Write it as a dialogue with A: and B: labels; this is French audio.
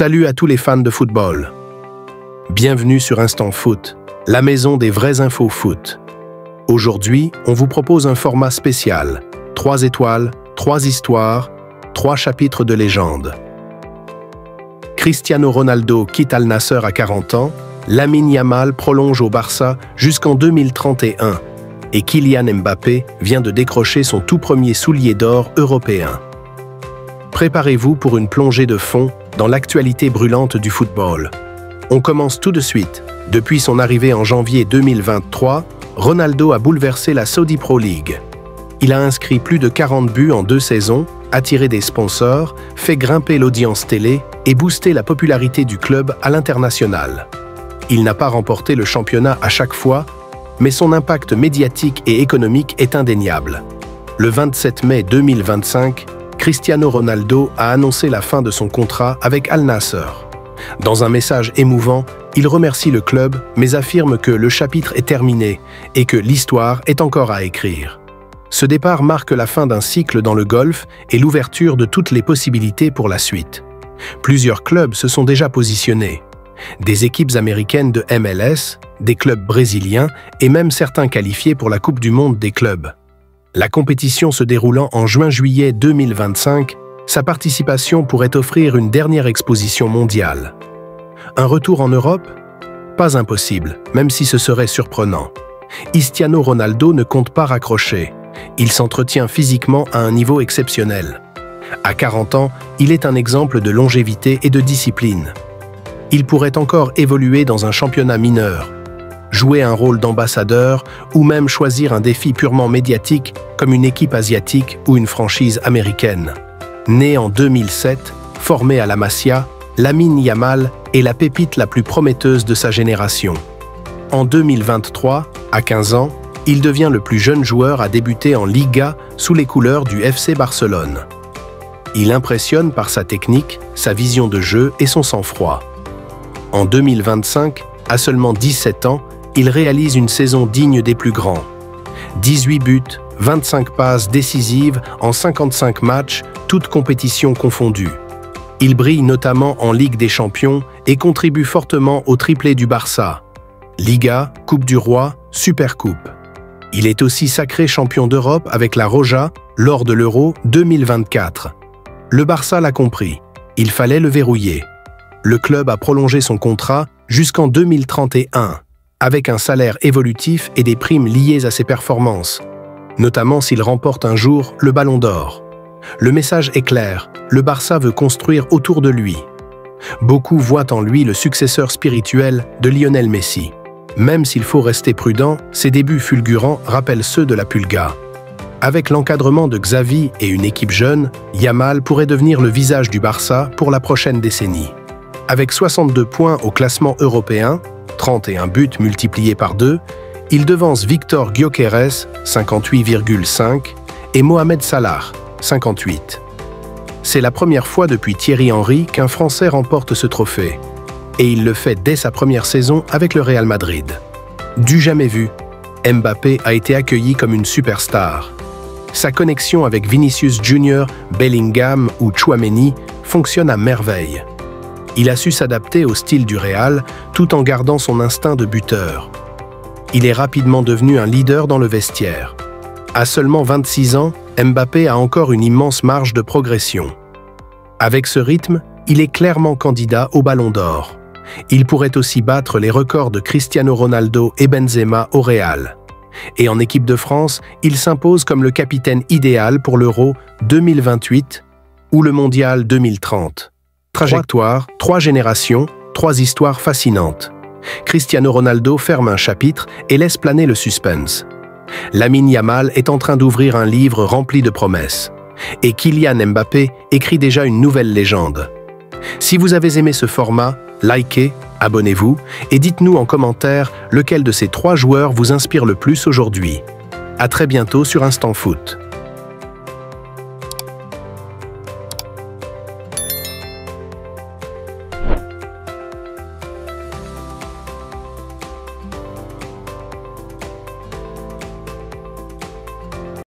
A: Salut à tous les fans de football. Bienvenue sur Instant Foot, la maison des vraies infos foot. Aujourd'hui, on vous propose un format spécial. 3 étoiles, 3 histoires, 3 chapitres de légende. Cristiano Ronaldo quitte Al Nassr à 40 ans, Lamine Yamal prolonge au Barça jusqu'en 2031 et Kylian Mbappé vient de décrocher son tout premier soulier d'or européen. Préparez-vous pour une plongée de fond dans l'actualité brûlante du football. On commence tout de suite. Depuis son arrivée en janvier 2023, Ronaldo a bouleversé la Saudi Pro League. Il a inscrit plus de 40 buts en 2 saisons, attiré des sponsors, fait grimper l'audience télé et boosté la popularité du club à l'international. Il n'a pas remporté le championnat à chaque fois, mais son impact médiatique et économique est indéniable. Le 27 mai 2025, Cristiano Ronaldo a annoncé la fin de son contrat avec Al Nassr. Dans un message émouvant, il remercie le club, mais affirme que le chapitre est terminé et que l'histoire est encore à écrire. Ce départ marque la fin d'un cycle dans le golf et l'ouverture de toutes les possibilités pour la suite. Plusieurs clubs se sont déjà positionnés. Des équipes américaines de MLS, des clubs brésiliens et même certains qualifiés pour la Coupe du Monde des clubs. La compétition se déroulant en juin-juillet 2025, sa participation pourrait offrir une dernière exposition mondiale. Un retour en Europe? Pas impossible, même si ce serait surprenant. Cristiano Ronaldo ne compte pas raccrocher. Il s'entretient physiquement à un niveau exceptionnel. À 40 ans, il est un exemple de longévité et de discipline. Il pourrait encore évoluer dans un championnat mineur, jouer un rôle d'ambassadeur ou même choisir un défi purement médiatique comme une équipe asiatique ou une franchise américaine. Né en 2007, formé à la Masia, Lamine Yamal est la pépite la plus prometteuse de sa génération. En 2023, à 15 ans, il devient le plus jeune joueur à débuter en Liga sous les couleurs du FC Barcelone. Il impressionne par sa technique, sa vision de jeu et son sang-froid. En 2025, à seulement 17 ans, il réalise une saison digne des plus grands. 18 buts, 25 passes décisives en 55 matchs, toutes compétitions confondues. Il brille notamment en Ligue des Champions et contribue fortement au triplé du Barça. Liga, Coupe du Roi, Supercoupe. Il est aussi sacré champion d'Europe avec la Roja lors de l'Euro 2024. Le Barça l'a compris, il fallait le verrouiller. Le club a prolongé son contrat jusqu'en 2031, avec un salaire évolutif et des primes liées à ses performances, notamment s'il remporte un jour le Ballon d'Or. Le message est clair, le Barça veut construire autour de lui. Beaucoup voient en lui le successeur spirituel de Lionel Messi. Même s'il faut rester prudent, ses débuts fulgurants rappellent ceux de la Pulga. Avec l'encadrement de Xavi et une équipe jeune, Yamal pourrait devenir le visage du Barça pour la prochaine décennie. Avec 62 points au classement européen, 31 buts multipliés par 2, il devance Victor Gyökeres, 58,5, et Mohamed Salah, 58. C'est la première fois depuis Thierry Henry qu'un Français remporte ce trophée, et il le fait dès sa première saison avec le Real Madrid. Du jamais vu, Mbappé a été accueilli comme une superstar. Sa connexion avec Vinicius Junior, Bellingham ou Tchouaméni fonctionne à merveille. Il a su s'adapter au style du Real tout en gardant son instinct de buteur. Il est rapidement devenu un leader dans le vestiaire. À seulement 26 ans, Mbappé a encore une immense marge de progression. Avec ce rythme, il est clairement candidat au Ballon d'Or. Il pourrait aussi battre les records de Cristiano Ronaldo et Benzema au Real. Et en équipe de France, il s'impose comme le capitaine idéal pour l'Euro 2028 ou le Mondial 2030. Trajectoire, 3 générations, 3 histoires fascinantes. Cristiano Ronaldo ferme un chapitre et laisse planer le suspense. Lamine Yamal est en train d'ouvrir un livre rempli de promesses. Et Kylian Mbappé écrit déjà une nouvelle légende. Si vous avez aimé ce format, likez, abonnez-vous et dites-nous en commentaire lequel de ces 3 joueurs vous inspire le plus aujourd'hui. À très bientôt sur Instant Foot.